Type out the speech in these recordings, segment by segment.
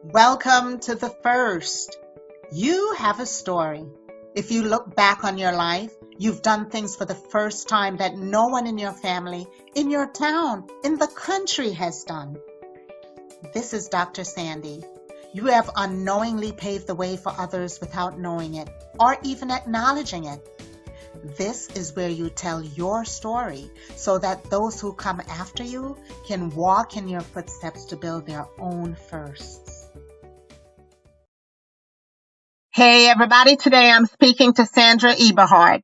Welcome to the first. You have a story. If you look back on your life, you've done things for the first time that no one in your family, in your town, in the country has done. This is Dr. Sandy. You have unknowingly paved the way for others without knowing it or even acknowledging it. This is where you tell your story so that those who come after you can walk in your footsteps to build their own firsts. Hey everybody, today I'm speaking to Sandra Eberhard.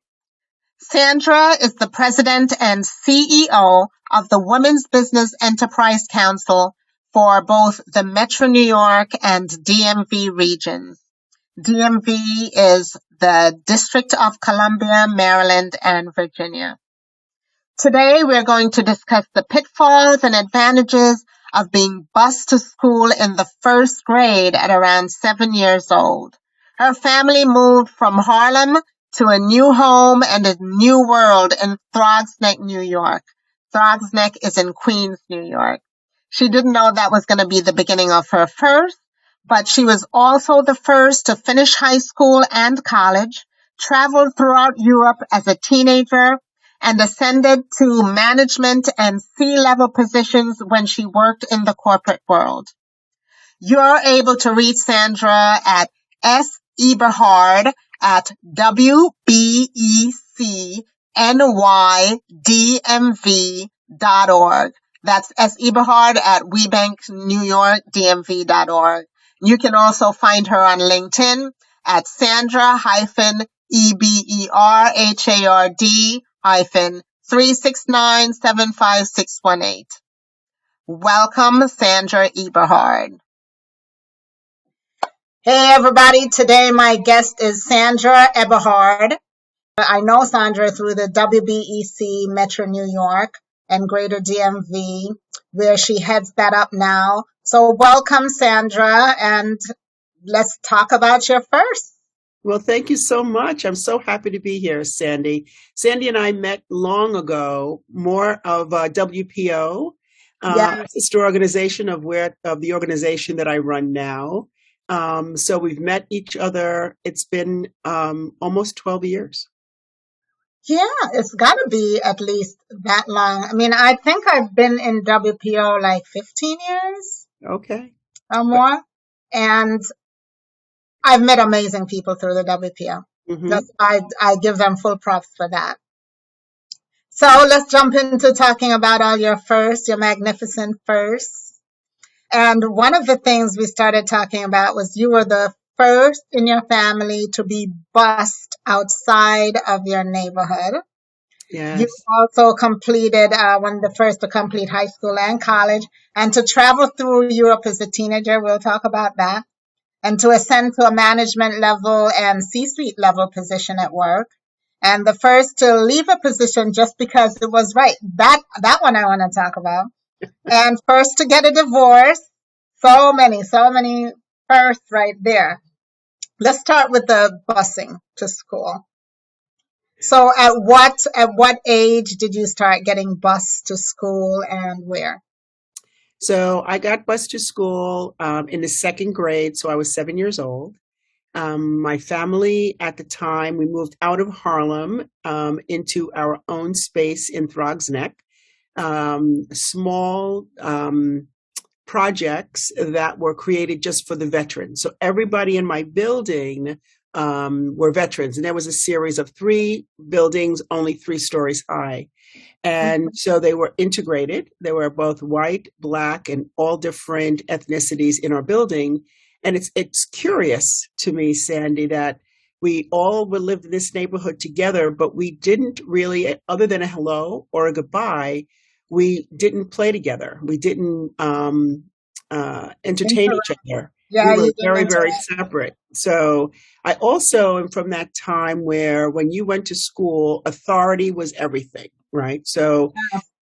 Sandra is the president and CEO of the Women's Business Enterprise Council for both the Metro New York and DMV regions. DMV is the District of Columbia, Maryland, and Virginia. Today, we're going to discuss the pitfalls and advantages of being bused to school in the first grade at around 7 years old. Her family moved from Harlem to a new home and a new world in Throgs Neck, New York. Throgs Neck is in Queens, New York. She didn't know that was going to be the beginning of her first, but she was also the first to finish high school and college, traveled throughout Europe as a teenager, and ascended to management and C-level positions when she worked in the corporate world. You're able to reach Sandra at Eberhard at WBECNYDMV.org. That's Eberhard at WeBankNewYorkDMV.org. You can also find her on LinkedIn at Sandra-Eberhard-369-75618. Welcome, Sandra Eberhard. Hey everybody, today my guest is Sandra Eberhard. I know Sandra through the WBEC Metro New York and Greater DMV, where she heads that up now. So welcome, Sandra, and let's talk about your first. Well, thank you so much. I'm so happy to be here, Sandy. Sandy and I met long ago, more of WPO, sister organization of the organization that I run now. So we've met each other. It's been almost 12 years. Yeah, it's got to be at least that long. I mean, I think I've been in WPO like 15 years. Okay. Or more. And I've met amazing people through the WPO. Mm-hmm. I give them full props for that. So let's jump into talking about all your firsts, your magnificent firsts. And one of the things we started talking about was you were the first in your family to be bused outside of your neighborhood. Yes. You also completed one of the first to complete high school and college, and to travel through Europe as a teenager. We'll talk about that. And to ascend to a management level and C-suite level position at work. And the first to leave a position just because it was right. That one I want to talk about. And first to get a divorce. So many firsts right there. Let's start with the busing to school. So at what age did you start getting bused to school and where? So I got bused to school in the second grade, so I was 7 years old. My family at the time, we moved out of Harlem into our own space in Throgs Neck. Small projects that were created just for the veterans. So everybody in my building were veterans. And there was a series of 3 buildings, only 3 stories high. And so they were integrated. They were both white, black, and all different ethnicities in our building. And it's curious to me, Sandy, that we all would live in this neighborhood together, but we didn't really, other than a hello or a goodbye, we didn't play together. We didn't entertain each other. Yeah, we were very, very separate. So I also am from that time where when you went to school, authority was everything, right? So,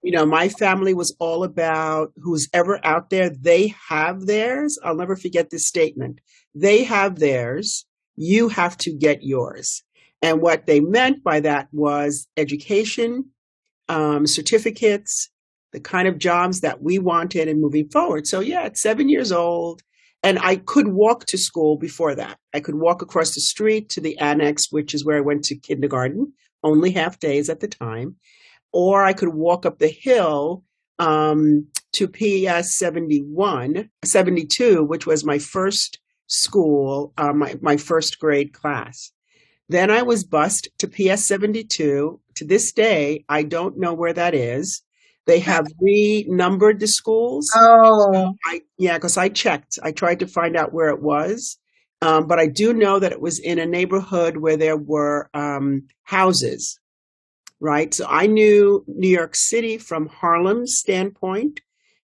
my family was all about who's ever out there, they have theirs. I'll never forget this statement. They have theirs. You have to get yours. And what they meant by that was education, certificates, the kind of jobs that we wanted and moving forward. So yeah, at 7 years old, and I could walk to school before that. I could walk across the street to the annex, which is where I went to kindergarten, only half days at the time, or I could walk up the hill to PS 72, which was my first school, my first grade class. Then I was bused to PS 72. To this day, I don't know where that is. They have renumbered the schools. Oh, Because I checked. I tried to find out where it was. But I do know that it was in a neighborhood where there were houses, right? So I knew New York City from Harlem's standpoint,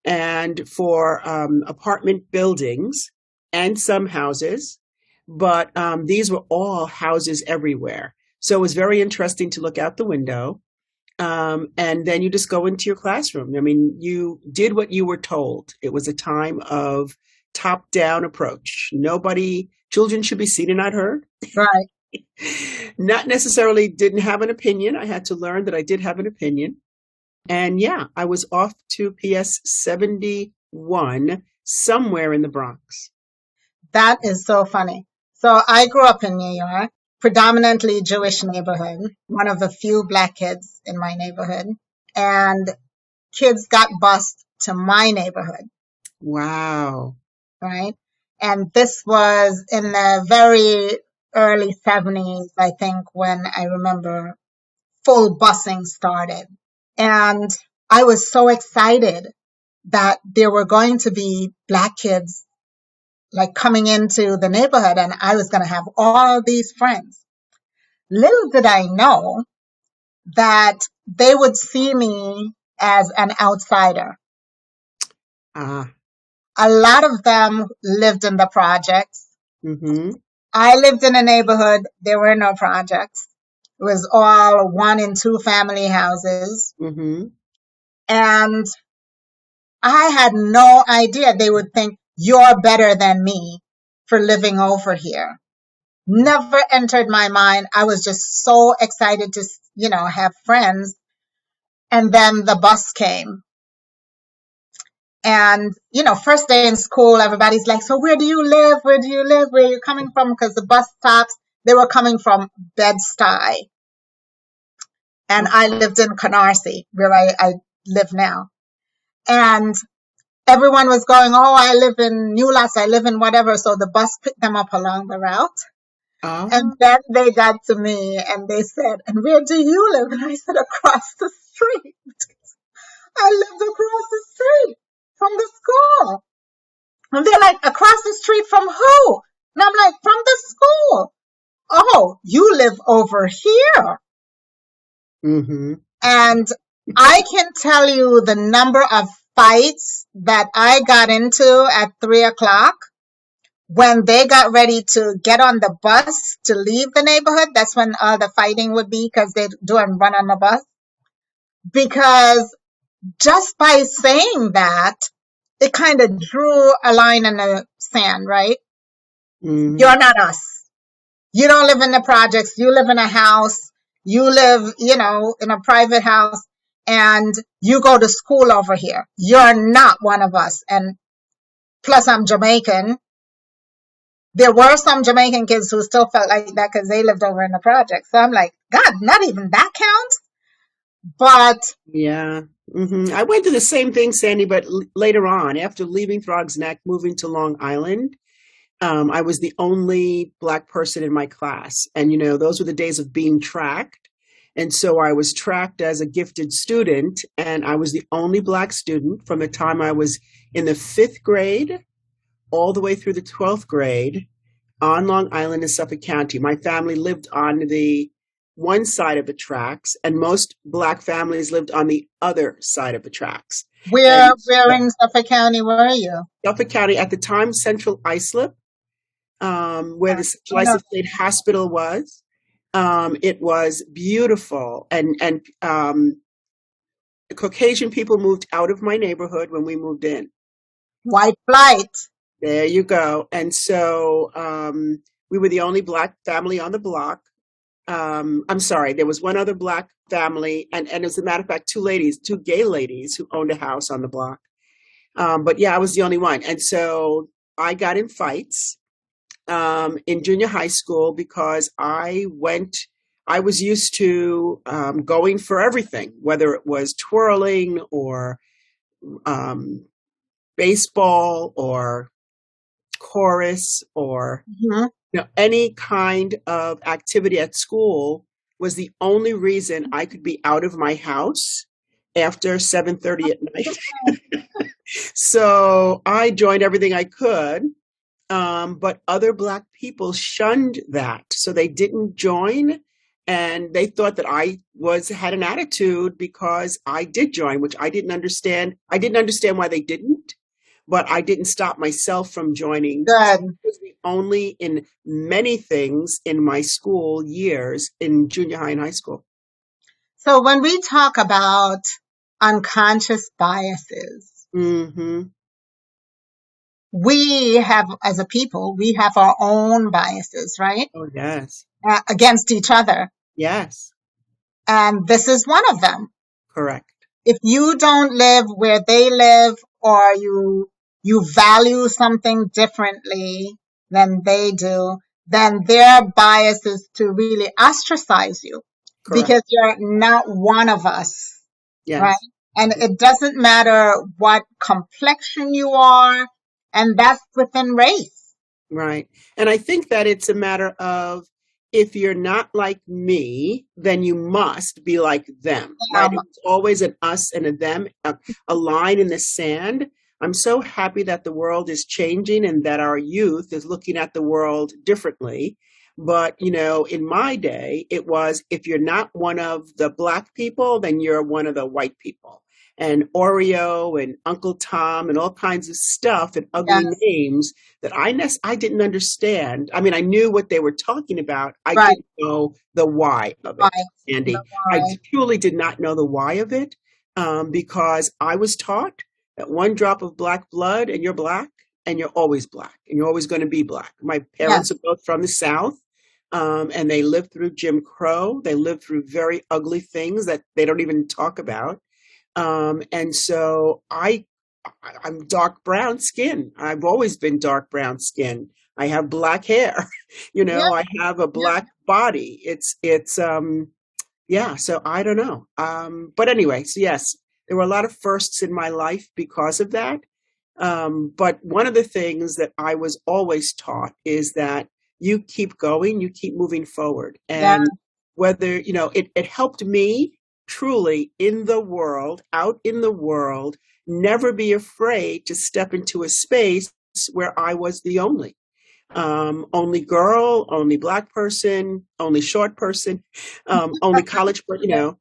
and for apartment buildings and some houses. But these were all houses everywhere. So it was very interesting to look out the window. And then you just go into your classroom. I mean, you did what you were told. It was a time of top-down approach. Children should be seen and not heard. right. Not necessarily didn't have an opinion. I had to learn that I did have an opinion. And yeah, I was off to PS 71 somewhere in the Bronx. That is so funny. So I grew up in New York, predominantly Jewish neighborhood, one of the few black kids in my neighborhood. And kids got bused to my neighborhood, Wow. right? And this was in the very early 70s, I think, when I remember full busing started. And I was so excited that there were going to be black kids like coming into the neighborhood, and I was going to have all these friends. Little did I know that they would see me as an outsider. Ah. A lot of them lived in the projects. Mm-hmm. I lived in a neighborhood, there were no projects. It was all 1 and 2 family houses. Mm-hmm. And I had no idea they would think you're better than me for living over here. Never entered my mind. I was just so excited to, have friends. And then the bus came. And, first day in school, everybody's like, so where do you live? Where do you live? Where are you coming from? Because the bus stops, they were coming from Bed-Stuy. And I lived in Canarsie, where I live now. And everyone was going, oh, I live in New Lots, I live in whatever. So the bus picked them up along the route. Oh. And then they got to me and they said, and where do you live? And I said, across the street. I lived across the street from the school. And they're like, across the street from who? And I'm like, from the school. Oh, you live over here. Mm-hmm. And I can tell you the number of fights that I got into at 3:00 when they got ready to get on the bus to leave the neighborhood. That's when all the fighting would be, because they'd do and run on the bus. Because just by saying that, it kind of drew a line in the sand, right? Mm-hmm. You're not us. You don't live in the projects. You live in a house. You live, in a private house, and you go to school over here. You're not one of us. And plus, I'm Jamaican. There were some Jamaican kids who still felt like that because they lived over in the projects. So I'm like, God, not even that counts. But yeah. Mm-hmm. I went through the same thing, Sandy, but later on, after leaving Throgs Neck, moving to Long Island, I was the only Black person in my class. And, those were the days of being tracked. And so I was tracked as a gifted student, and I was the only Black student from the time I was in the 5th grade all the way through the 12th grade on Long Island in Suffolk County. My family lived on the one side of the tracks, and most Black families lived on the other side of the tracks. Where in Suffolk County were you? Suffolk County, at the time, Central Islip, where the Central Islip State Hospital was. It was beautiful, and Caucasian people moved out of my neighborhood when we moved in. White flight. There you go. And so we were the only Black family on the block. I'm sorry, there was one other Black family, and as a matter of fact, two gay ladies who owned a house on the block. But yeah, I was the only one. And so I got in fights in junior high school because I was used to going for everything, whether it was twirling or um, baseball or chorus or Mhm. any kind of activity at school was the only reason I could be out of my house after 7:30 at night. So I joined everything I could. But other Black people shunned that. So they didn't join, and they thought that I had an attitude because I did join, which I didn't understand. I didn't understand why they didn't, but I didn't stop myself from joining. Good. It was the only in many things in my school years in junior high and high school. So when we talk about unconscious biases, Mm-hmm. we have, as a people, we have our own biases, right? Oh, yes. Against each other. Yes. And this is one of them. Correct. If you don't live where they live, or you value something differently than they do, then their bias is to really ostracize you Correct. because you're not one of us, right? Yes. And it doesn't matter what complexion you are, and that's within race. Right. And I think that it's a matter of if you're not like me, then you must be like them, right? It's always an us and a them, a line in the sand. I'm so happy that the world is changing and that our youth is looking at the world differently. But, in my day, it was if you're not one of the Black people, then you're one of the white people. And Oreo and Uncle Tom and all kinds of stuff and ugly Yes. names that I didn't understand. I mean, I knew what they were talking about. I Right. didn't know the why of it, Why? Andy. The I why. truly did not know the why of it because I was taught that one drop of Black blood and you're Black and you're always Black and you're always going to be Black. My parents Yes. are both from the South. And they lived through Jim Crow. They lived through very ugly things that they don't even talk about. And so I'm dark brown skin. I've always been dark brown skin. I have Black hair, Yeah. I have a Black body. Yeah, so I don't know. But anyway, so yes, there were a lot of firsts in my life because of that. But one of the things that I was always taught is that you keep going, you keep moving forward. And whether, it helped me truly in the world, out in the world, never be afraid to step into a space where I was the only girl, only Black person, only short person, only college person,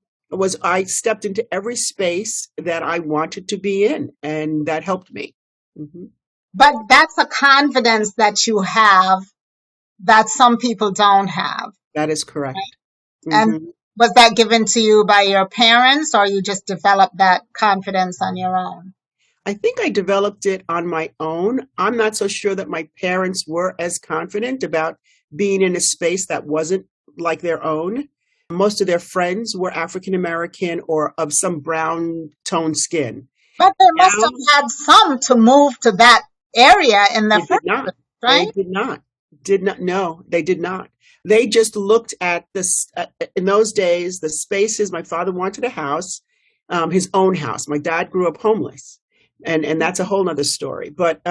I stepped into every space that I wanted to be in, and that helped me. Mm-hmm. But that's a confidence that you have that some people don't have. That is correct. Right? Mm-hmm. And was that given to you by your parents, or you just developed that confidence on your own? I think I developed it on my own. I'm not so sure that my parents were as confident about being in a space that wasn't like their own. Most of their friends were African American or of some brown toned skin. But they must have had some to move to that area in the first place, right? They did not. Did not. No, they did not. They just looked at this. In those days, the spaces. My father wanted a house, his own house. My dad grew up homeless, and that's a whole nother story. But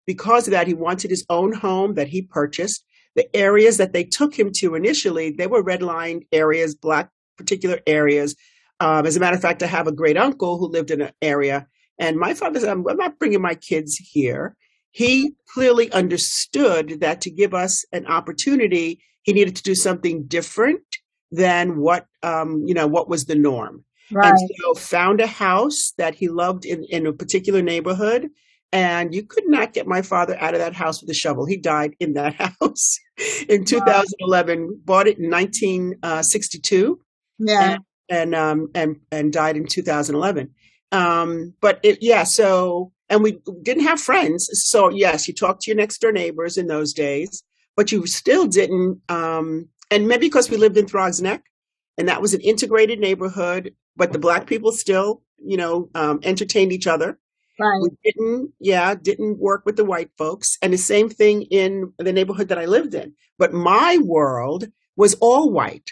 because of that, he wanted his own home that he purchased. The areas that they took him to initially, they were redlined areas, Black particular areas. As a matter of fact, I have a great uncle who lived in an area, and my father said, I'm not bringing my kids here. He clearly understood that to give us an opportunity, he needed to do something different than what was the norm. Right. And so found a house that he loved in a particular neighborhood. And you could not get my father out of that house with a shovel. He died in that house in 2011, bought it in 1962. Yeah. And died in 2011. And we didn't have friends. So yes, you talked to your next door neighbors in those days, but you still didn't. And maybe because we lived in Throgs Neck and that was an integrated neighborhood, but the Black people still, entertained each other. Right. We didn't work with the white folks. And the same thing in the neighborhood that I lived in. But my world was all white.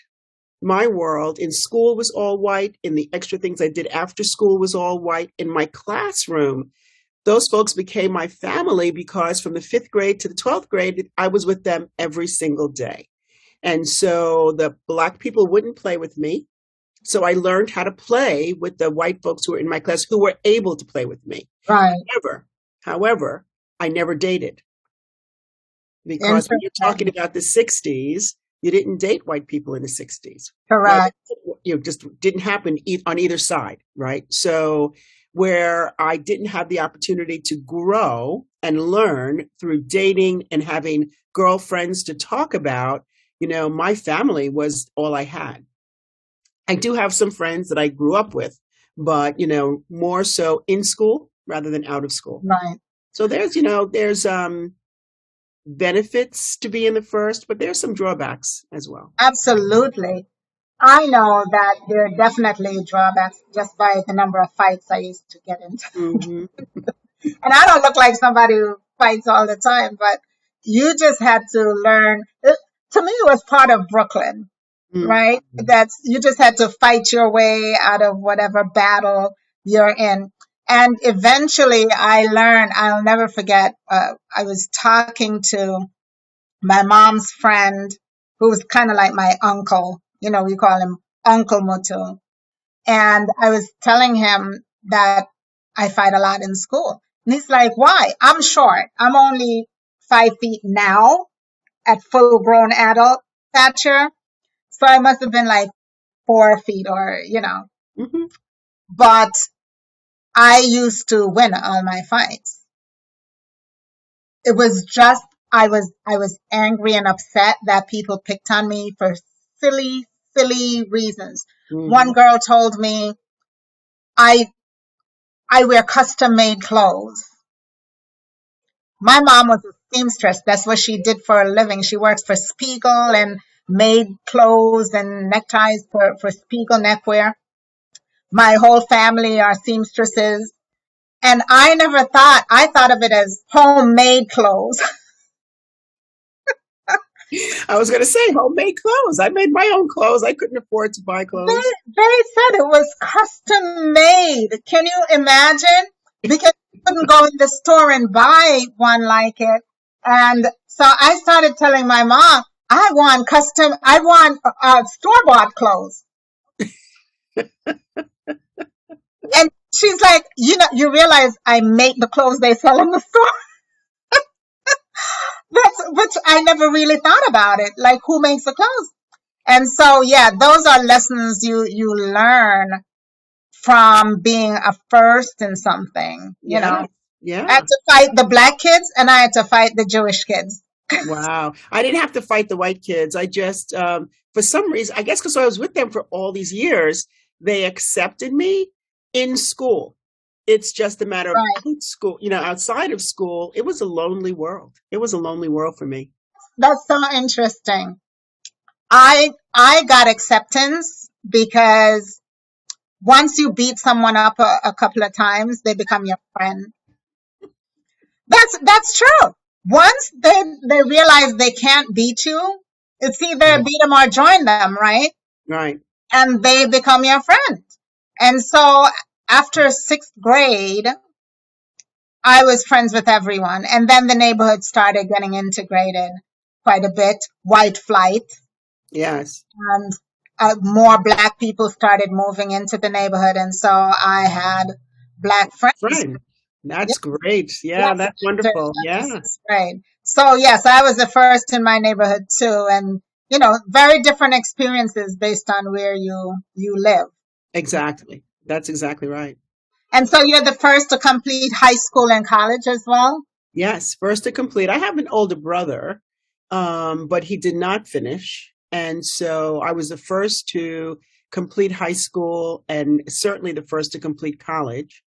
My world in school was all white. In the extra things I did after school was all white. In my classroom, those folks became my family because from the fifth grade to the 12th grade, I was with them every single day. And so the black people wouldn't play with me. So I learned how to play with the white folks who were in my class who were able to play with me. Right. However, I never dated because when you're talking Interesting. about the 60s, you didn't date white people in the 60s. Well, Correct. just didn't happen on either side, right? So where I didn't have the opportunity to grow and learn through dating and having girlfriends to talk about, my family was all I had. I do have some friends that I grew up with, but more so in school rather than out of school. Right. So there's benefits to being the first, but there's some drawbacks as well. Absolutely. I know that there are definitely drawbacks just by the number of fights I used to get into. Hmm. And I don't look like somebody who fights all the time, but you just had to learn. To me, it was part of Brooklyn, right? That's you just had to fight your way out of whatever battle you're in. And eventually I learned, I'll never forget, I was talking to my mom's friend who was kind of like my uncle. We call him Uncle Mutu. And I was telling him that I fight a lot in school. And he's like, why? I'm short. I'm only 5 feet now at full grown adult stature. So I must have been like 4 feet Hmm. but I used to win all my fights. It was just, I was angry and upset that people picked on me for silly, silly reasons. Hmm. One girl told me I wear custom made clothes. My mom was a seamstress. That's what she did for a living. She works for Spiegel and made clothes and neckties for Spiegel neckwear. My whole family are seamstresses. And I thought of it as homemade clothes. I was going to say homemade clothes. I made my own clothes. I couldn't afford to buy They, clothes. they said it was custom made. Can you imagine? Because you couldn't go in the store and buy one like it. And so I started telling my mom, I want store-bought clothes. And she's like, you realize I make the clothes they sell in the store. Which I never really thought about it. Like, who makes the clothes? And so, yeah, those are lessons you learn from being a first in something, Yeah. I had Yeah. to fight the black kids and I had to fight the Jewish kids. Wow. I didn't have to fight the white kids. I just, for some reason, I guess because I was with them for all these years, they accepted me in school. It's just a matter of Right. school, outside of school, it was a lonely world. It was a lonely world for me. That's so interesting. I got acceptance because once you beat someone up a couple of times, they become your friend. That's true. Once they realize they can't beat you, it's either beat them or join them, right? Right. And they become your friend. And so after sixth grade, I was friends with everyone. And then the neighborhood started getting integrated quite a bit, white flight, Yes. and more black people started moving into the neighborhood. And so I had black friends. Friend. That's great. Yeah, Yes, that's after wonderful. Yeah, sixth grade. So yes, I was the first in my neighborhood too. And, very different experiences based on where you live. exactly. That's exactly right. And so you're the first to complete high school and college as well? Yes, first to complete. I have an older brother, but he did not finish. And so I was the first to complete high school and certainly the first to complete college.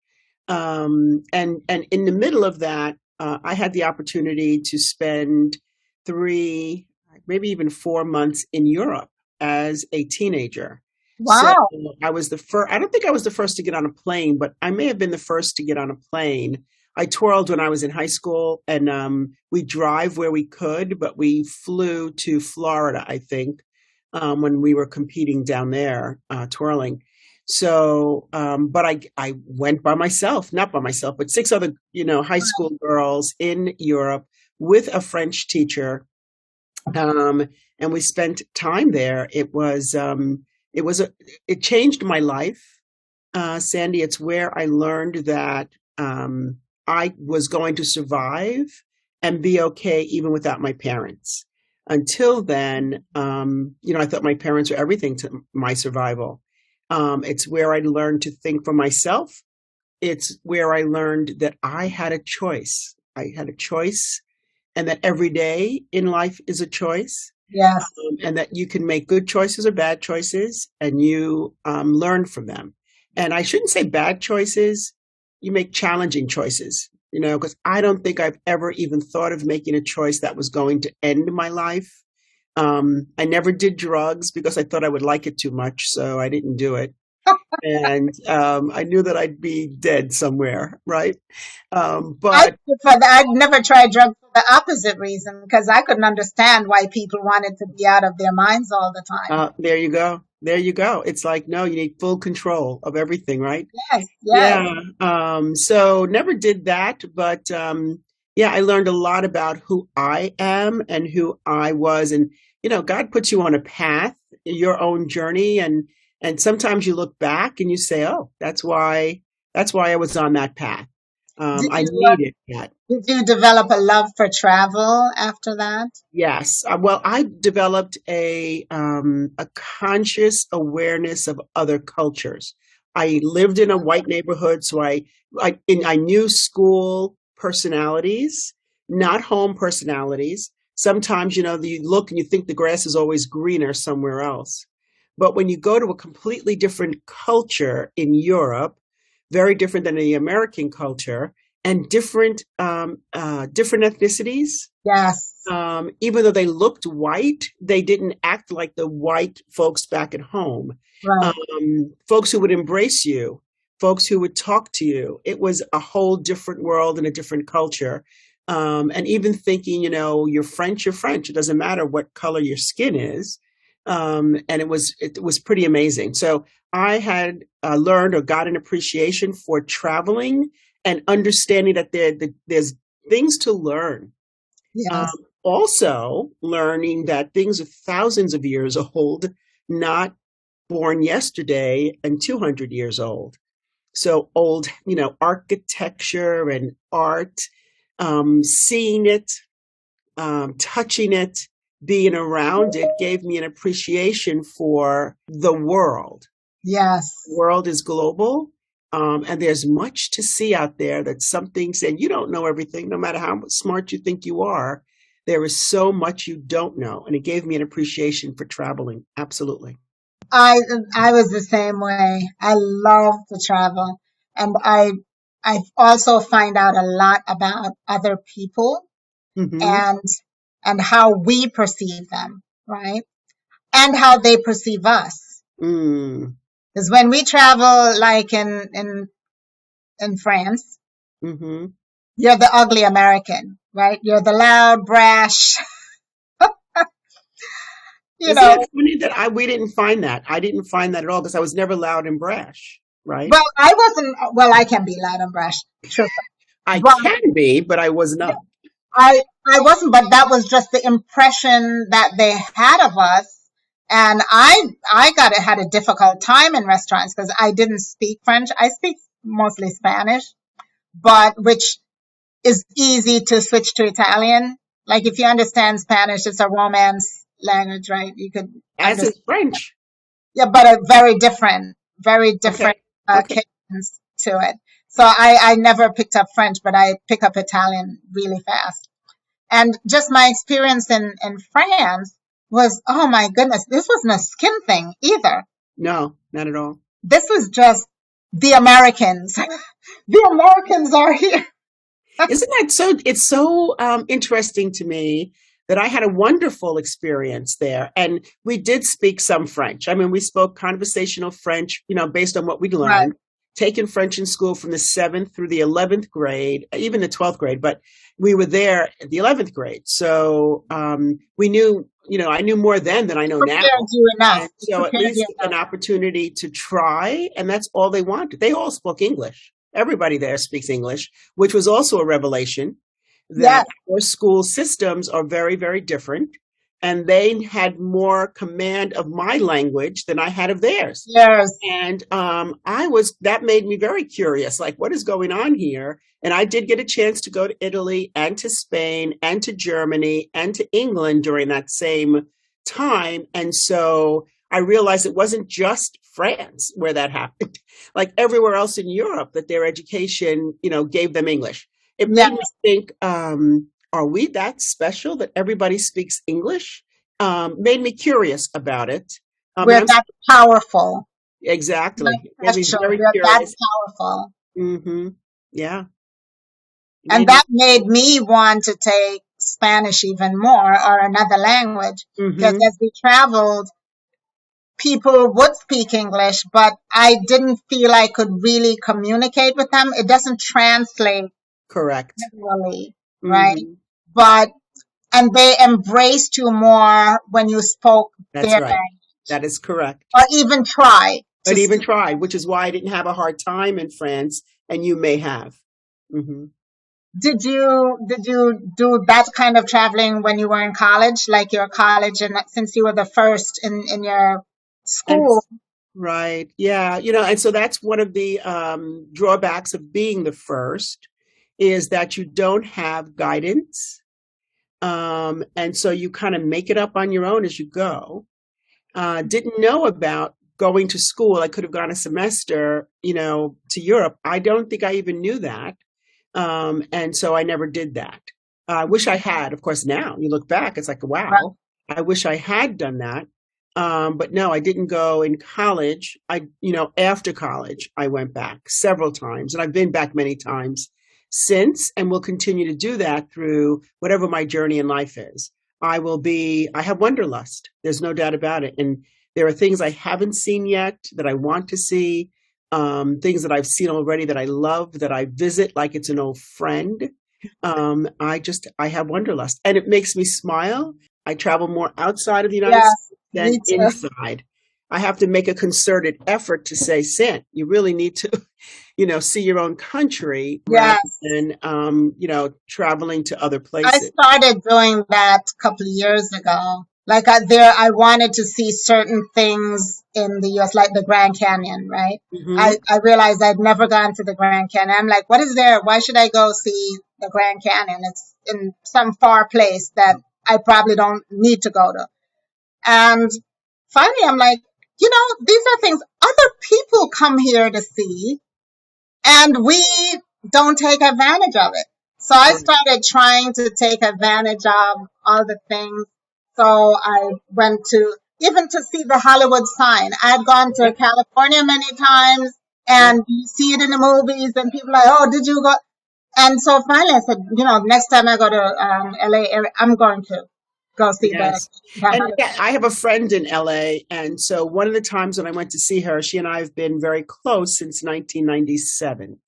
And in the middle of that, I had the opportunity to spend 3, maybe even 4 months in Europe as a teenager. So Wow. I was the first, I don't think I was the first to get on a plane, but I may have been the first to get on a plane. I twirled when I was in high school, and we drive where we could, but we flew to Florida, I think, when we were competing down there, twirling. So, but I went by myself, not by myself, but six other, high school girls in Europe with a French teacher, um, and we spent time there. It was it changed my life, Sandy. It's where I learned that I was going to survive and be okay even without my parents. Until then, I thought my parents were everything to my survival. It's where I learned to think for myself. It's where I learned that I had a choice. I had a choice, and that every day in life is a choice, Yes. and that you can make good choices or bad choices, and you learn from them. And I shouldn't say bad choices, you make challenging choices, because I don't think I've ever even thought of making a choice that was going to end my life. I never did drugs because I thought I would like it too much, so I didn't do it. And I knew that I'd be dead somewhere, right? But I'd never tried drugs for the opposite reason because I couldn't understand why people wanted to be out of their minds all the time. there you go. There you go. It's like, no, you need full control of everything, right? Yes, yes. Yeah. So never did that, but yeah, I learned a lot about who I am and who I was. And, God puts you on a path, your own journey, and sometimes you look back and you say, oh, that's why I was on that path. Did I you needed that. did you develop a love for travel after that? Yes. Well, I developed a conscious awareness of other cultures. I lived in a white neighborhood, so I knew school personalities, not home personalities. Sometimes, you look and you think the grass is always greener somewhere else. But when you go to a completely different culture in Europe, very different than the American culture, and different ethnicities, Yes. even though they looked white, they didn't act like the white folks back at home. Right. Folks who would embrace you, folks who would talk to you. It was a whole different world and a different culture. And even thinking, you're French, you're French. It doesn't matter what color your skin is. And it was pretty amazing. So I had learned or got an appreciation for traveling and understanding that there's things to learn. Um, Yes. Also, learning that things are thousands of years old, not born yesterday and 200 years old. So old, architecture and art, seeing it, touching it, being around it gave me an appreciation for the world. Yes. The world is global, and there's much to see out there. That something saying you don't know everything, no matter how smart you think you are. There is so much you don't know, and it gave me an appreciation for traveling. Absolutely. I I was the same way. I love to travel, and I also find out a lot about other people Hmm. and how we perceive them, right? And how they perceive us. Mm. Because when we travel, like in France, Hmm. you're the ugly American, right? You're the loud, brash, you Isn't know. it funny that we didn't find that? I didn't find that at all because I was never loud and brash, right? Well, I wasn't. Well, I can be loud and brash, true, I but can be, but I was not. I wasn't. But that was just the impression that they had of us, and I got had a difficult time in restaurants because I didn't speak French. I speak mostly Spanish, but which is easy to switch to Italian. Like if you understand Spanish, it's a Romance language, right? You could As understand. is French. Yeah, but a very different Okay. Okay. cadence to it. So I never picked up French, but I pick up Italian really fast. And just my experience in France was, oh my goodness, this wasn't a skin thing either. No, not at all. This was just the Americans. The Americans are here. Isn't that so? It's so interesting to me that I had a wonderful experience there. And we did speak some French. I mean, we spoke conversational French, based on what we'd Right. learned. Taken French in school from the 7th through the 11th grade, even the 12th grade, but we were there at the 11th grade. So we knew, I knew more then than I know now. Prepared you enough. And so at least an opportunity to try, and that's all they wanted. They all spoke English. Everybody there speaks English, which was also a revelation that our school systems are very, very different. And they had more command of my language than I had of theirs. Yes. And that made me very curious, like, what is going on here? And I did get a chance to go to Italy and to Spain and to Germany and to England during that same time. And so I realized it wasn't just France where that happened. Like everywhere else in Europe, that their education, gave them English. It made me think, are we that special that everybody speaks English? Made me curious about it. We're that powerful. Exactly. We're that powerful. Mm-hmm. Yeah. And that made me want to take Spanish even more, or another language. Because as we traveled, people would speak English, but I didn't feel I could really communicate with them. It doesn't translate. Correct. Literally, right? And they embraced you more when you spoke their language. That is correct. Or even try. Which is why I didn't have a hard time in France, and you may have. Mm-hmm. Did you do that kind of traveling when you were in college, like your college, and since you were the first in your school? Right. Yeah. And so that's one of the drawbacks of being the first, is that you don't have guidance. And so you kind of make it up on your own as you go. Didn't know about going to school. I could have gone a semester, to Europe. I don't think I even knew that. And so I never did that. I wish I had. Of course, now you look back, it's like, wow, I wish I had done that. But no, I didn't go in college. After college, I went back several times, and I've been back many times since, and will continue to do that through whatever my journey in life is. I have wanderlust. There's no doubt about it. And there are things I haven't seen yet that I want to see, things that I've seen already that I love, that I visit like it's an old friend. I have wanderlust, and it makes me smile. I travel more outside of the United States than inside. I have to make a concerted effort to say, Sin, you really need to, see your own country rather than, traveling to other places. I started doing that a couple of years ago. Like I wanted to see certain things in the U.S., like the Grand Canyon, right? Mm-hmm. I realized I'd never gone to the Grand Canyon. I'm like, what is there? Why should I go see the Grand Canyon? It's in some far place that I probably don't need to go to. And finally, I'm like, these are things other people come here to see, and we don't take advantage of it. So I started trying to take advantage of all the things. So I went even to see the Hollywood sign. I had gone to California many times, and you see it in the movies, and people are like, oh, did you go? And so finally I said, next time I go to LA area, I'm going to go see that. And I have a friend in LA. And so one of the times when I went to see her, she and I have been very close since 1997.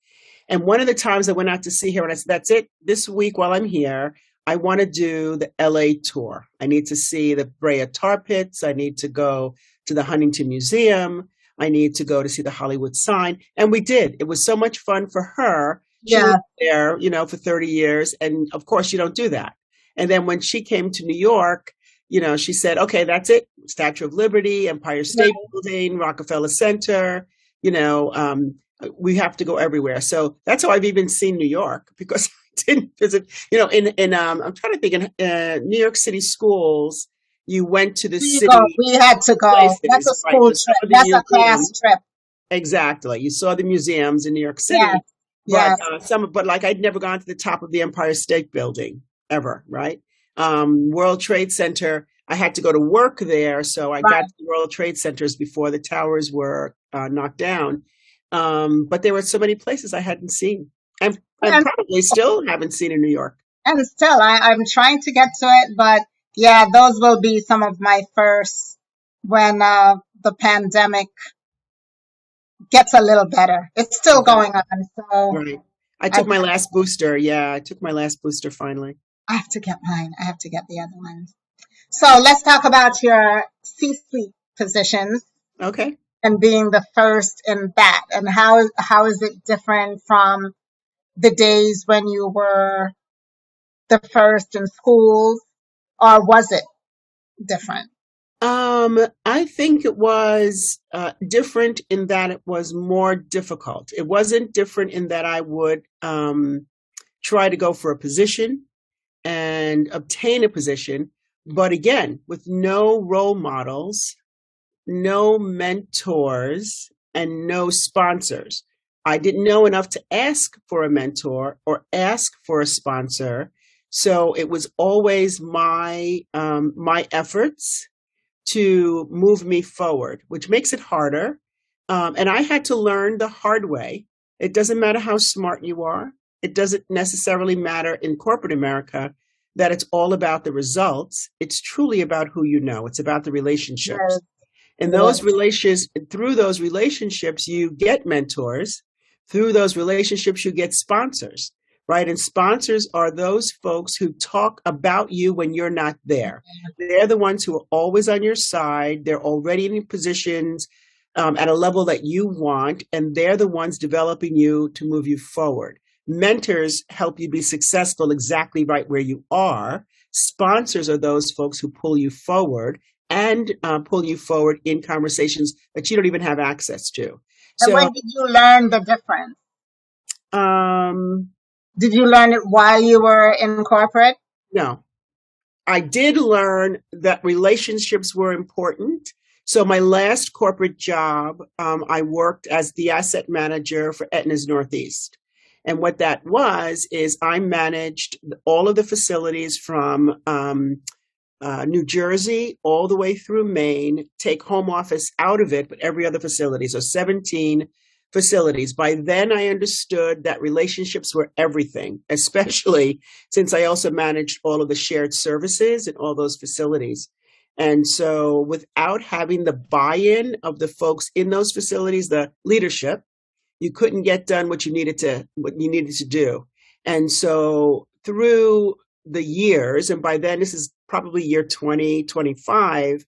And one of the times I went out to see her, and I said, that's it. This week while I'm here, I want to do the LA tour. I need to see the Brea Tar Pits. I need to go to the Huntington Museum. I need to go to see the Hollywood sign. And we did. It was so much fun for her. She was there, for 30 years. And of course, you don't do that. And then when she came to New York, she said, okay, that's it. Statue of Liberty, Empire State Building, Rockefeller Center, we have to go everywhere. So that's how I've even seen New York, because I didn't visit, I'm trying to think in New York City schools, you went to the city. We had to go. Places, that's a school trip. That's a class trip. Exactly. You saw the museums in New York City. But I'd never gone to the top of the Empire State Building ever, right? World Trade Center, I had to go to work there, so I got to the World Trade Centers before the towers were knocked down. But there were so many places I hadn't seen, and probably still haven't seen in New York. And still, I'm trying to get to it, but Yeah, those will be some of my first when the pandemic gets a little better. It's still Okay. going on, so Right. I I took my last booster. Yeah, I took my last booster finally. I have to get mine. I have to get the other ones. So let's talk about your C-suite positions Okay. and being the first in that, and how is it different from the days when you were the first in schools, or was it different? I think it was different in that it was more difficult. It wasn't different in that I would try to go for a position and obtain a position, but again, with no role models, no mentors, and no sponsors. I didn't know enough to ask for a mentor or ask for a sponsor, so it was always my efforts to move me forward, which makes it harder. And I had to learn the hard way. It doesn't matter how smart you are. It doesn't necessarily matter in corporate America that it's all about the results. It's truly about who you know. It's about the relationships. Yes, And yes. those relations, through those relationships, you get mentors. Through those relationships, you get sponsors, right? And sponsors are those folks who talk about you when you're not there. They're the ones who are always on your side. They're already in positions at a level that you want, and they're the ones developing you to move you forward. Mentors help you be successful exactly right where you are. Sponsors are those folks who pull you forward and pull you forward in conversations that you don't even have access to. And So, when did you learn the difference? um, Did you learn it while you were in corporate? no, I did learn that relationships were important. So, my last corporate job, I worked as the asset manager for Aetna's Northeast. And what that was is I managed all of the facilities from New Jersey all the way through Maine, take home office out of it, but every other facility. So 17 facilities. By then, I understood that relationships were everything, especially since I also managed all of the shared services in all those facilities. And so, without having the buy in of the folks in those facilities, the leadership, you couldn't get done what you needed to do. And so through the years, and by then this is probably year 2025,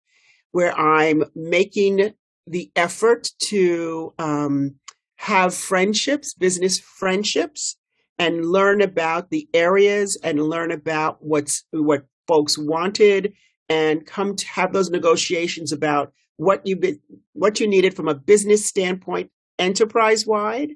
where I'm making the effort to have friendships, business friendships, and learn about the areas and learn about what folks wanted, and come to have those negotiations about what you needed from a business standpoint, enterprise wide,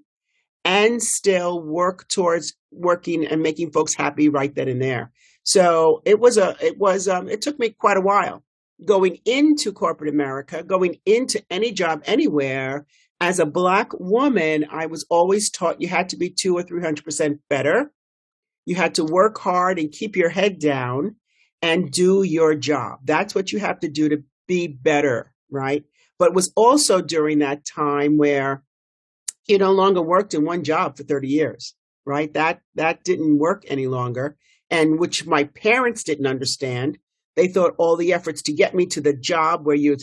and still work towards working and making folks happy right then and there. So it took me quite a while going into corporate America, going into any job anywhere. As a Black woman, I was always taught you had to be 200 or 300% better. You had to work hard and keep your head down and do your job. That's what you have to do to be better, right? But it was also during that time where you no longer worked in one job for 30 years, right? That didn't work any longer, and which my parents didn't understand. They thought all the efforts to get me to the job where you're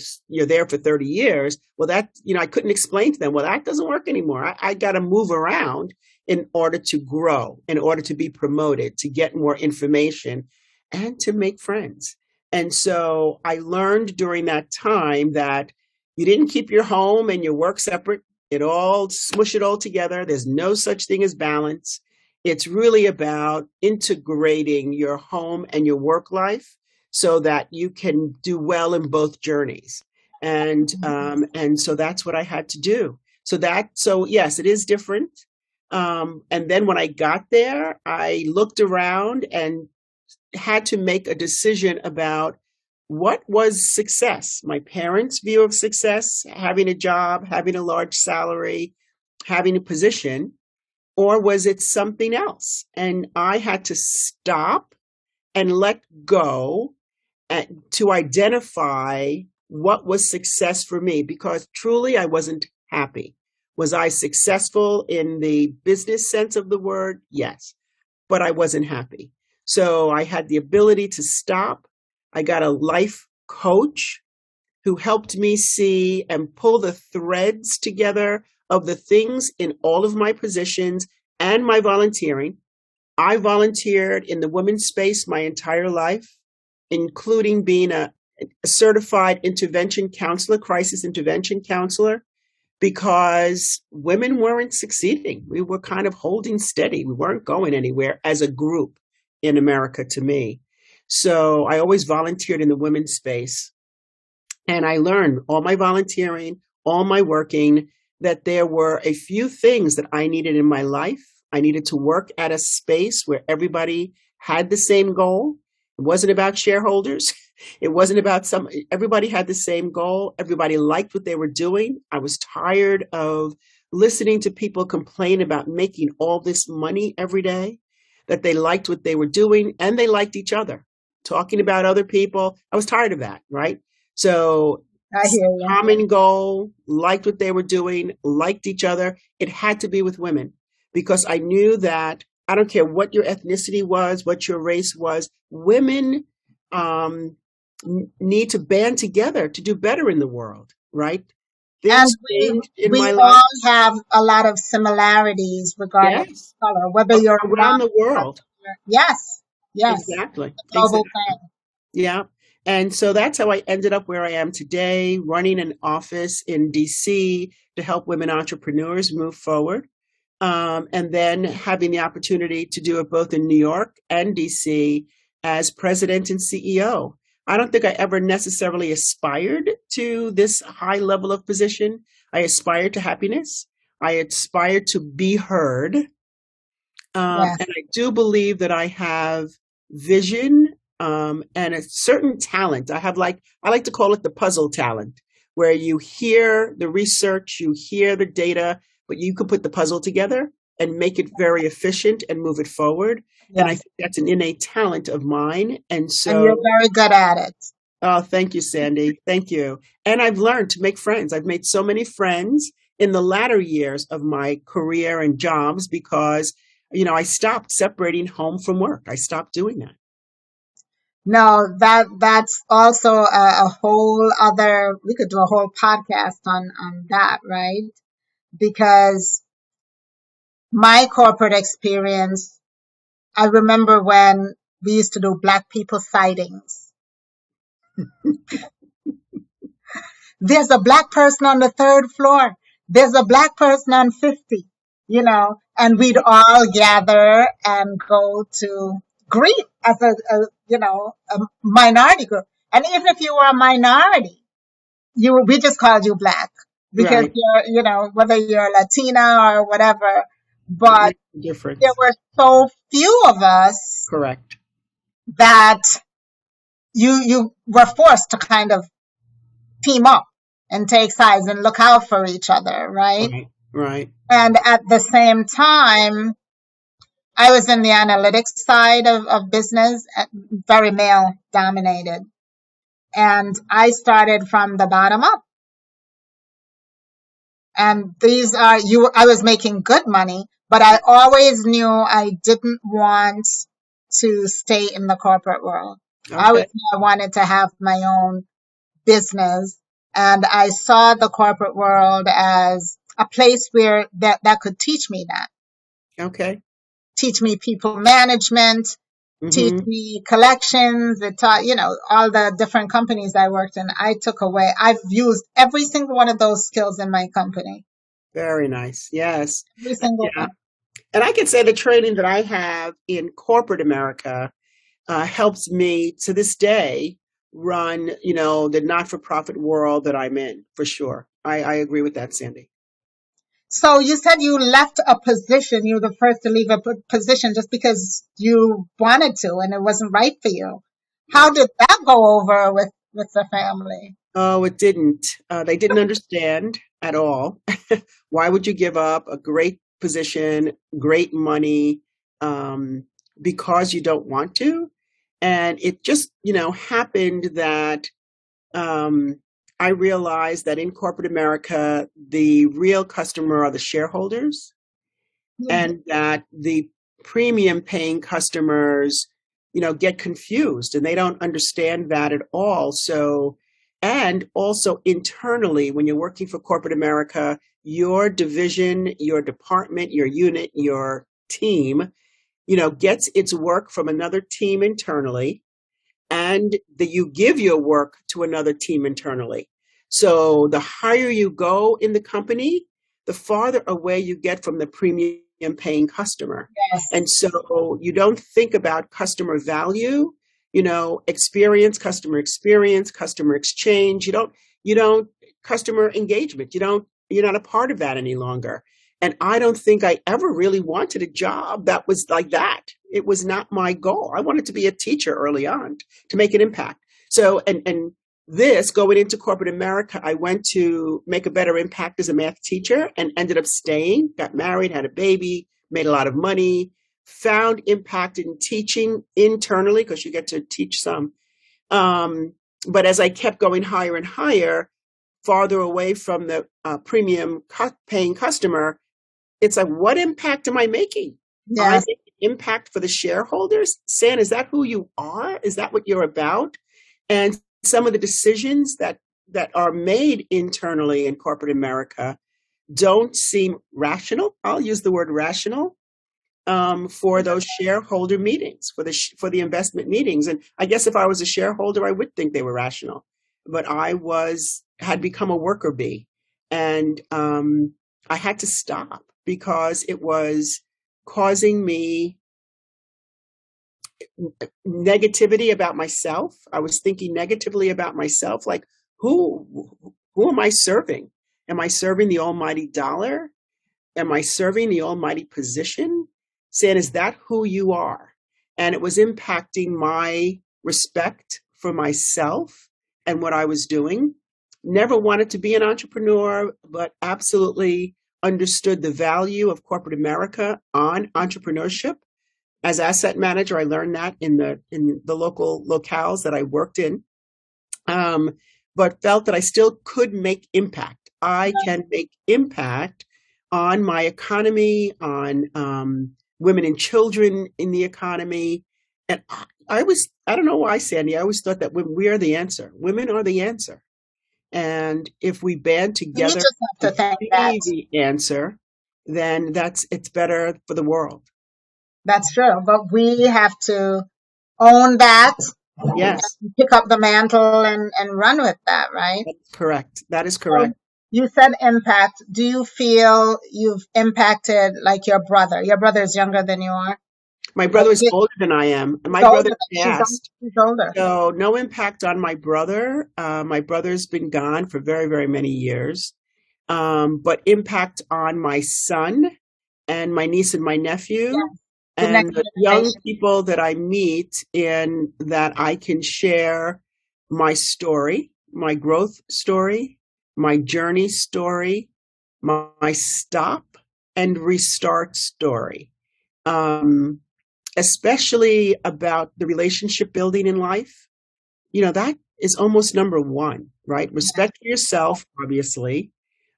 there for 30 years. Well, that, I couldn't explain to them, well, that doesn't work anymore. I got to move around in order to grow, in order to be promoted, to get more information, and to make friends. And so I learned during that time that you didn't keep your home and your work separate. Smush it all together. There's no such thing as balance. It's really about integrating your home and your work life so that you can do well in both journeys. And so that's what I had to do. So yes, it is different. And then when I got there, I looked around and had to make a decision about what was success. My parents' view of success, having a job, having a large salary, having a position, or was it something else? And I had to stop and let go to identify what was success for me, because truly I wasn't happy. Was I successful in the business sense of the word? Yes, but I wasn't happy. So I had the ability to stop. I got a life coach who helped me see and pull the threads together of the things in all of my positions and my volunteering. I volunteered in the women's space my entire life, including being a certified intervention counselor, crisis intervention counselor, because women weren't succeeding. We were kind of holding steady. We weren't going anywhere as a group in America to me. So I always volunteered in the women's space. And I learned all my volunteering, all my working, that there were a few things that I needed in my life. I needed to work at a space where everybody had the same goal. It wasn't about shareholders. It wasn't about everybody had the same goal. Everybody liked what they were doing. I was tired of listening to people complain about making all this money every day, that they liked what they were doing and they liked each other. Talking about other people. I was tired of that, right? So I hear you. common goal, liked what they were doing, liked each other. It had to be with women because I knew that I don't care what your ethnicity was, what your race was, women need to band together to do better in the world, right? And Things changed in we my all life. have a lot of similarities regardless Yes, of color, whether you're around brown the or world. yes, yes, Exactly. a global Exactly. thing. Yeah. And so that's how I ended up where I am today, running an office in DC to help women entrepreneurs move forward. And then having the opportunity to do it both in New York and DC as president and CEO. I don't think I ever necessarily aspired to this high level of position. I aspired to happiness. I aspired to be heard. Yes. And I do believe that I have vision and a certain talent. I like to call it the puzzle talent, where you hear the research, you hear the data, but you could put the puzzle together and make it very efficient and move it forward. And I Yes. think that's an innate talent of mine. And And you're so, very good at it. oh, thank you, Sandy. Thank you. And I've learned to make friends. I've made so many friends in the latter years of my career and jobs because I stopped separating home from work. I stopped doing that. No, that's also a whole other, we could do a whole podcast on that, right? Because my corporate experience, I remember when we used to do Black people sightings. There's a Black person on the third floor. There's a Black person on 50, and we'd all gather and go to greet as a minority group. And even if you were a minority, we just called you Black because Right. you're, whether you're Latina or whatever, It but makes a difference. there were so few of us Correct. that you were forced to kind of team up and take sides and look out for each other, right? Right. Right. And at the same time, I was in the analytics side of business, very male dominated. And I started from the bottom up. And I was making good money, but I always knew I didn't want to stay in the corporate world. I always Okay. knew I wanted to have my own business. And I saw the corporate world as a place where that could teach me that. Okay. Teach me people management, teach Hmm. me collections. It taught, all the different companies I worked in. I've used every single one of those skills in my company. Very nice. Yes. Every single Yeah. one. And I can say the training that I have in corporate America helps me to this day run, the not-for-profit world that I'm in, for sure. I agree with that, Sandy. So you said you left a position. You were the first to leave a position just because you wanted to and it wasn't right for you. How Right. did that go over with the family? Oh, it didn't. They didn't understand at all. Why would you give up a great position, great money, because you don't want to? And it just, happened that I realized that in corporate America, the real customer are the shareholders, Yeah. and that the premium paying customers get confused and they don't understand that at all. So, and also internally, when you're working for corporate America, your division, your department, your unit, your team, gets its work from another team internally, and that you give your work to another team internally. So the higher you go in the company, the farther away you get from the premium paying customer. Yes. And so you don't think about customer value, experience, customer exchange. You don't customer engagement. You're not a part of that any longer. And I don't think I ever really wanted a job that was like that. It was not my goal. I wanted to be a teacher early on to make an impact. So, and this going into corporate America, I went to make a better impact as a math teacher and ended up staying, got married, had a baby, made a lot of money, found impact in teaching internally because you get to teach some. But as I kept going higher and higher, farther away from the premium paying customer, it's like, what impact am I making? Yes. Am I making impact for the shareholders? San, is that who you are? Is that what you're about? And some of the decisions that are made internally in corporate America don't seem rational. I'll use the word rational for those shareholder meetings, for the investment meetings. And I guess if I was a shareholder, I would think they were rational. But I had become a worker bee, and I had to stop because it was causing me negativity about myself. I was thinking negatively about myself, like, who am I serving? Am I serving the almighty dollar? Am I serving the almighty position? Saying, is that who you are? And it was impacting my respect for myself and what I was doing. Never wanted to be an entrepreneur, but absolutely understood the value of corporate America on entrepreneurship. As asset manager, I learned that in the local locales that I worked in, but felt that I still could make impact. I can make impact on my economy, on women and children in the economy. And I don't know why, Sandy, I always thought that we are the answer. Women are the answer. And if we band together You just have to think that. the answer, then it's better for the world. That's true. But we have to own that. Yes. Pick up the mantle and run with that, right? That's correct. That is correct. So you said impact. Do you feel you've impacted like your brother? Your brother is younger than you are? My brother is older than I am. My brother passed. She's older. So no impact on my brother. My brother's been gone for very, very many years. But impact on my son and my niece and my nephew. Yes. And the young people that I meet, and that I can share my story, my growth story, my journey story, my stop and restart story, especially about the relationship building in life. That is almost number one, right? Respect for yourself, obviously,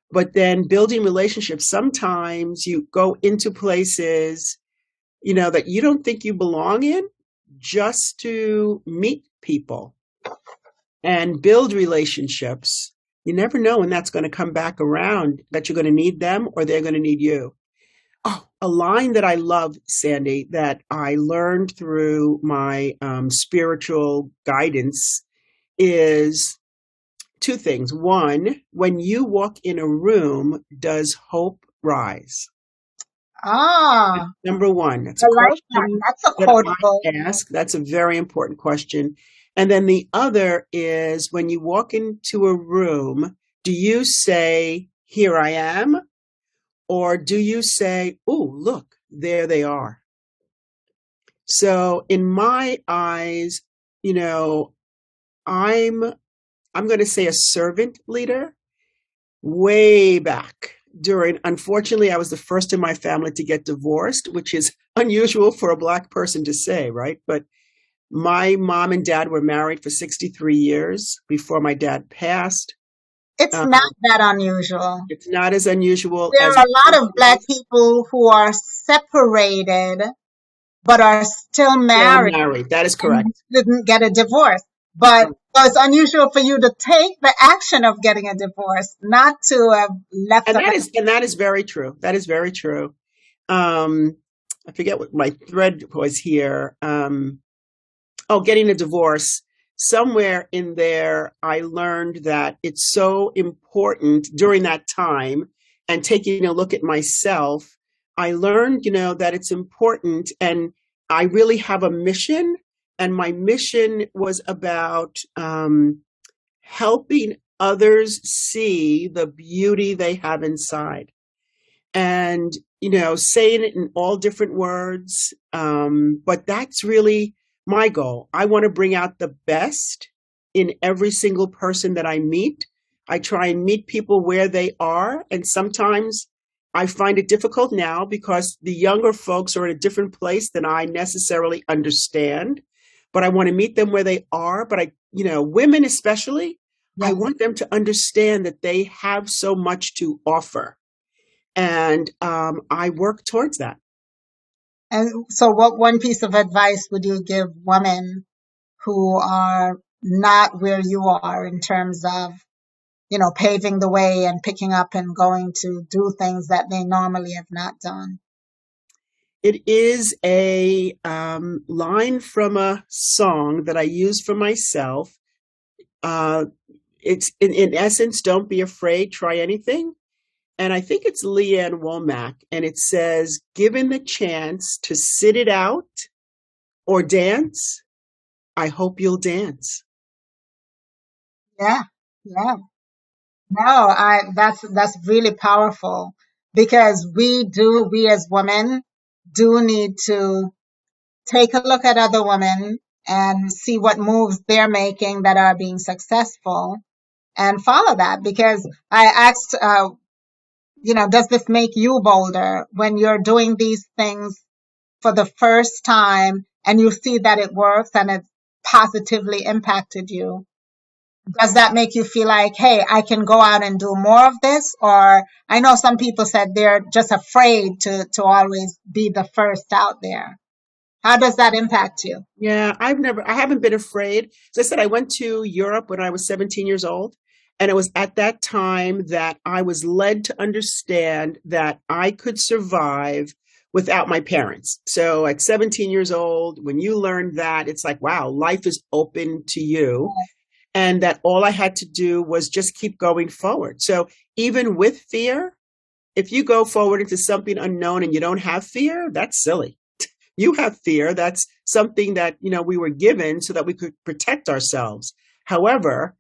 but then building relationships. Sometimes you go into places that you don't think you belong in, just to meet people and build relationships. You never know when that's going to come back around, that you're going to need them or they're going to need you. Oh, a line that I love, Sandy, that I learned through my spiritual guidance is two things. One, when you walk in a room, does hope rise? Ah, number one. That's a question That's a quotable. that I ask. That's a very important question. And then the other is, when you walk into a room, do you say, here I am? Or do you say, oh, look, there they are? So in my eyes, I'm going to say a servant leader. Way back unfortunately, I was the first in my family to get divorced, which is unusual for a Black person to say, right? But my mom and dad were married for 63 years before my dad passed. It's not that unusual. It's not as unusual. There are a lot of Black people who are separated but are still Still married married. That is and correct. didn't get a divorce. But so it's unusual for you to take the action of getting a divorce, not to have left And them. that is very true. That is very true. I forget what my thread was here. Getting a divorce. Somewhere in there, I learned that it's so important during that time, and taking a look at myself, I learned, that it's important, and I really have a mission. And my mission was about helping others see the beauty they have inside, and saying it in all different words, but that's really my goal. I want to bring out the best in every single person that I meet. I try and meet people where they are, and sometimes I find it difficult now because the younger folks are in a different place than I necessarily understand, but I want to meet them where they are. But women especially, I Yes. want them to understand that they have so much to offer, and I work towards that. And so what one piece of advice would you give women who are not where you are in terms of, paving the way and picking up and going to do things that they normally have not done? It is a line from a song that I use for myself. It's in essence, don't be afraid, try anything. And I think it's Leanne Womack, and it says, given the chance to sit it out or dance, I hope you'll dance. Yeah. Yeah. No, that's really powerful because we as women do need to take a look at other women and see what moves they're making that are being successful and follow that. Because I asked, does this make you bolder when you're doing these things for the first time and you see that it works and it's positively impacted you? Does that make you feel like, hey, I can go out and do more of this? Or I know some people said they're just afraid to always be the first out there. How does that impact you? Yeah, I haven't been afraid. As I said, I went to Europe when I was 17 years old. And it was at that time that I was led to understand that I could survive without my parents. So at 17 years old, when you learn that, it's like, wow, life is open to you. And that all I had to do was just keep going forward. So even with fear, if you go forward into something unknown and you don't have fear, that's silly. You have fear. That's something that, we were given so that we could protect ourselves. However,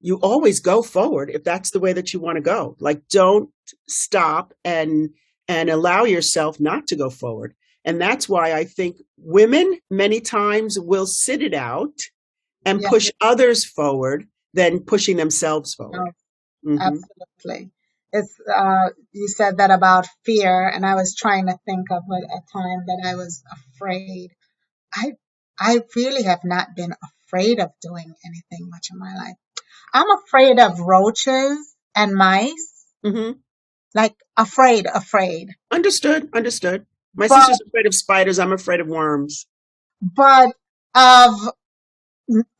you always go forward if that's the way that you want to go. Like, don't stop and allow yourself not to go forward. And that's why I think women many times will sit it out and Yeah, push others forward than pushing themselves forward. absolutely. It's you said that about fear, and I was trying to think of a time that I was afraid. I I really have not been afraid of doing anything much in my life. I'm afraid of roaches and mice, Mm-hmm. like afraid. Understood. Understood. My But sister's afraid of spiders. I'm afraid of worms. but of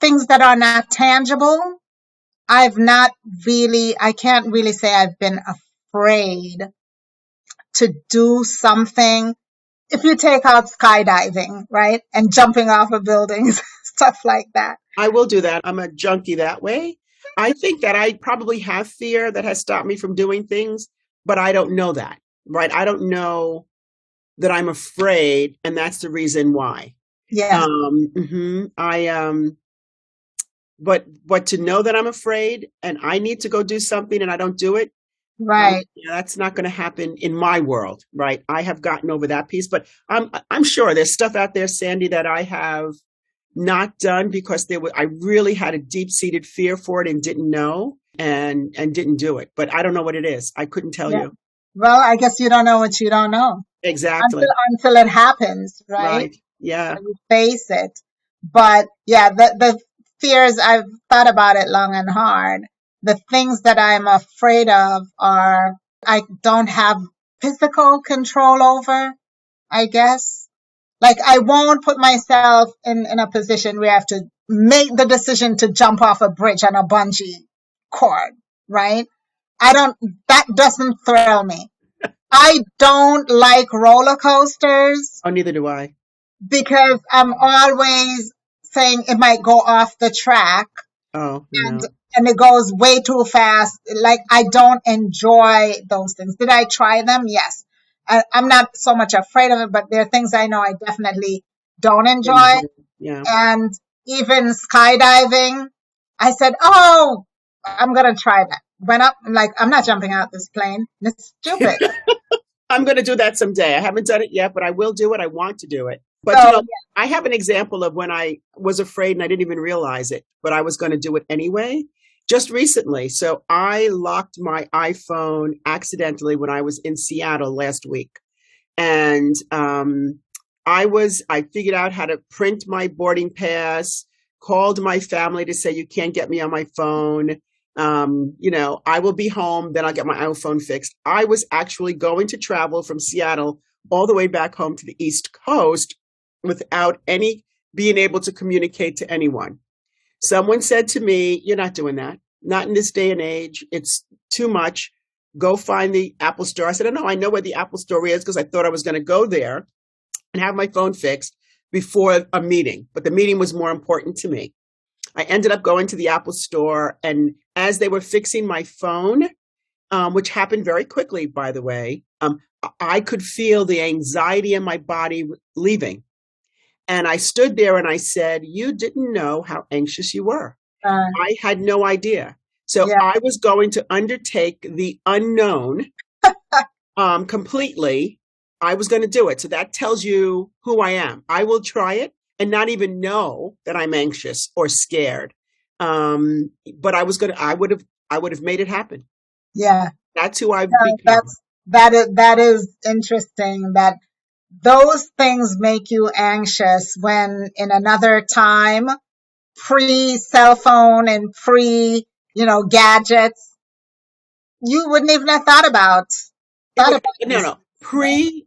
things that are not tangible, I can't really say I've been afraid to do something. If you take out skydiving, right, and jumping off of buildings, stuff like that. I will do that. I'm a junkie that way. I think that I probably have fear that has stopped me from doing things, but I don't know that, right? I don't know that I'm afraid, and that's the reason why. Yes, I but to know that I'm afraid and I need to go do something and I don't do it, right. that's not going to happen in my world, right? I have gotten over that piece, but I'm sure there's stuff out there, Sandy, that I have not done because I really had a deep seated fear for it and didn't know and didn't do it. But I don't know what it is. I couldn't tell Yeah. you Well, I guess you don't know what you don't know exactly. until it happens, right? Right? Yeah. And you face it. But yeah, the fears, I've thought about it long and hard. The things that I'm afraid of are I don't have physical control over, I guess. Like, I won't put myself in a position where I have to make the decision to jump off a bridge on a bungee cord, right? That doesn't thrill me. I don't like roller coasters Oh, neither do I. because I'm always saying it might go off the track Oh, and no. and it goes way too fast. Like, I don't enjoy those things. Did I try them? Yes. I'm not so much afraid of it, but there are things I know I definitely don't enjoy. Yeah. And even skydiving, I said, oh, I'm going to try that. Went up, I'm like, I'm not jumping out this plane. It's stupid. I'm going to do that someday. I haven't done it yet, but I will do it. I want to do it. But, So, I have an example of when I was afraid and I didn't even realize it, but I was going to do it anyway, just recently. So I locked my iPhone accidentally when I was in Seattle last week. And I figured out how to print my boarding pass, called my family to say, you can't get me on my phone. I will be home, then I'll get my iPhone fixed. I was actually going to travel from Seattle all the way back home to the East Coast without being able to communicate to anyone. Someone said to me, you're not doing that. Not in this day and age. It's too much. Go find the Apple store. I said, oh, no, I know where the Apple store is because I thought I was going to go there and have my phone fixed before a meeting. But the meeting was more important to me. I ended up going to the Apple store, and as they were fixing my phone, which happened very quickly, by the way, I could feel the anxiety in my body leaving. And I stood there and I said, you didn't know how anxious you were. I had no idea. So yeah, I was going to undertake the unknown completely. I was going to do it. So that tells you who I am. I will try it and not even know that I'm anxious or scared. But I would have made it happen. yeah. That's who I've Yeah, become. that is interesting that those things make you anxious when in another time, pre cell phone and pre, gadgets, you wouldn't even have It thought would, about no, this, no, right? pre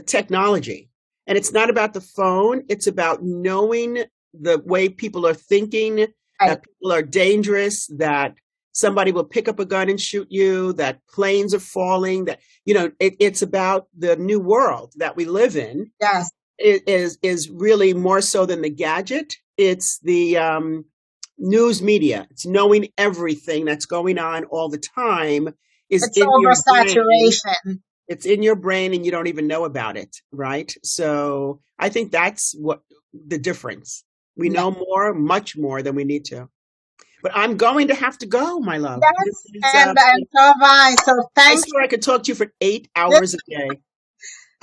technology. And it's not about the phone. It's about knowing the way people are thinking, Right. that people are dangerous, that somebody will pick up a gun and shoot you, that planes are falling, that, it's about the new world that we live in. Yes. It is really more so than the gadget. It's the news media. It's knowing everything that's going on all the time is It's in your brain. oversaturation. It's in your brain and you don't even know about it, right? So I think that's what the difference. We Yeah. know more, much more than we need to. But I'm going to have to go, my love. This Yes. is, And so have I. So I swear I could talk to you for 8 hours a day.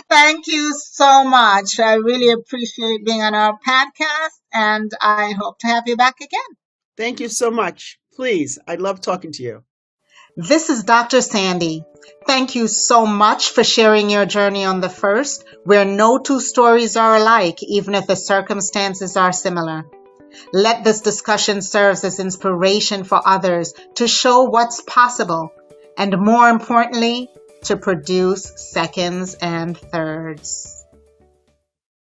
thank you so much. I really appreciate being on our podcast, and I hope to have you back again. Thank you so much. Please, I love talking to you. This is Dr. Sandy. Thank you so much for sharing your journey on the first, where no two stories are alike, even if the circumstances are similar. Let this discussion serve as inspiration for others to show what's possible, and more importantly, to produce seconds and thirds.